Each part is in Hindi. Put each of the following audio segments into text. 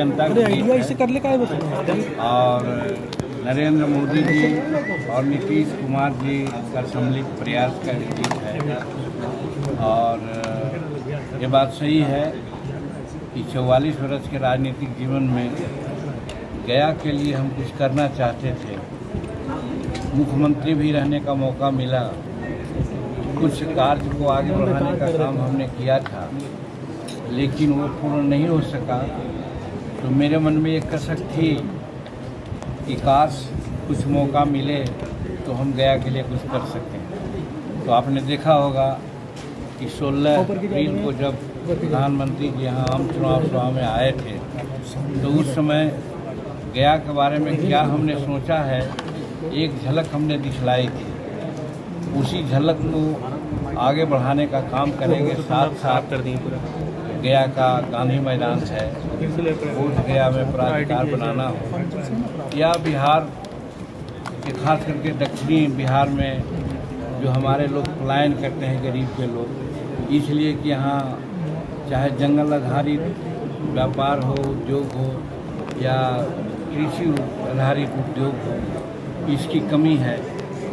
जनता की जीत है और नरेंद्र मोदी जी और नीतीश कुमार जी का सम्मिलित प्रयास का जीत है। और ये बात सही है कि 44 वर्ष के राजनीतिक जीवन में गया के लिए हम कुछ करना चाहते थे। मुख्यमंत्री भी रहने का मौका मिला, कुछ कार्य को आगे बढ़ाने का काम हमने किया था, लेकिन वो पूर्ण नहीं हो सका। तो मेरे मन में एक कसक थी कि काश कुछ मौका मिले तो हम गया के लिए कुछ कर सकें। तो आपने देखा होगा कि 16 अप्रैल को जब प्रधानमंत्री जी यहाँ आम चुनाव सभा में आए थे तो उस समय गया के बारे में क्या हमने सोचा है, एक झलक हमने दिखलाई थी। उसी झलक को आगे बढ़ाने का काम करेंगे। साथ साथ गया का गांधी मैदान है, बोध गया में प्राधिकार बनाना हो, या बिहार के खास करके दक्षिणी बिहार में जो हमारे लोग पलायन करते हैं, गरीब के लोग, इसलिए कि यहाँ चाहे जंगल आधारित व्यापार हो, उद्योग हो या कृषि आधारित उद्योग हो, इसकी कमी है।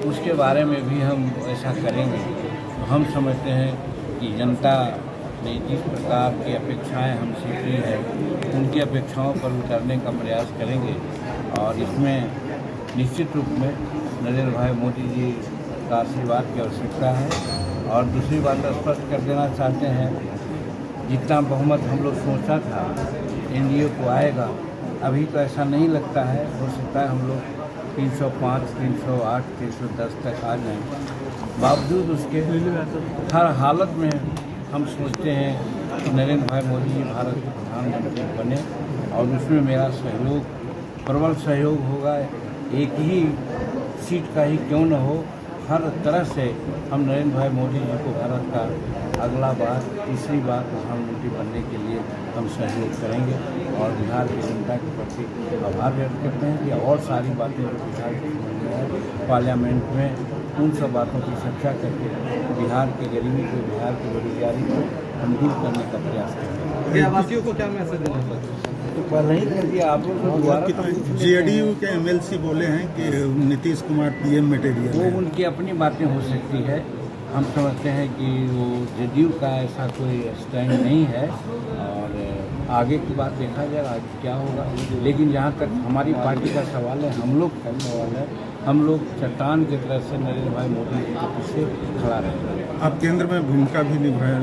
उसके बारे में भी हम ऐसा करेंगे। तो हम समझते हैं कि जनता ने जिस प्रकार की अपेक्षाएं हमसे की है, उनकी अपेक्षाओं पर उतरने का प्रयास करेंगे। और इसमें निश्चित रूप में नरेंद्र भाई मोदी जी का आशीर्वाद की आवश्यकता है। और दूसरी बात स्पष्ट कर देना चाहते हैं, जितना बहुमत हम लोग सोचा था एनडीए को आएगा, अभी तो ऐसा नहीं लगता है। हो सकता है हम लोग 305, 308, 310 तक आ जाएं। बावजूद उसके हर हालत में हम सोचते हैं कि नरेंद्र भाई मोदी जी भारत के प्रधानमंत्री बने, और उसमें मेरा सहयोग, प्रबल सहयोग होगा। एक ही सीट का ही क्यों न हो, हर तरह से हम नरेंद्र भाई मोदी जी को भारत का अगला बार, तीसरी बार प्रधानमंत्री बनने के लिए हम सहयोग करेंगे। और बिहार की जनता के प्रति आभार व्यक्त करते हैं कि और सारी बातें जो बिहार के समझ है, पार्लियामेंट में उन सब बातों की चर्चा करके बिहार की गरीबी को, बिहार की बेरोजगारी को हम दूर करने का प्रयास करेंगे। आवासियों को क्या मैसेज देना चाहते हैं? तो पहले ही कर दिया आप लोग। जेडीयू के एमएलसी बोले हैं कि नीतीश कुमार पीएम मटेरियल है। वो उनकी अपनी बातें हो सकती है। हम समझते हैं कि वो जेडीयू का ऐसा कोई स्टैंड नहीं है, और आगे की बात देखा जाएगा आगे क्या होगा। लेकिन जहाँ तक हमारी पार्टी का सवाल है, हम लोग का सवाल है, हम लोग चट्टान की तरह से नरेंद्र भाई मोदी जी के पीछे खड़ा रहेंगे। आप केंद्र में भूमिका भी निभाए,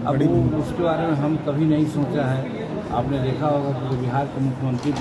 अब उसके बारे में हम कभी नहीं सोचा है। आपने देखा होगा कि बिहार के मुख्यमंत्री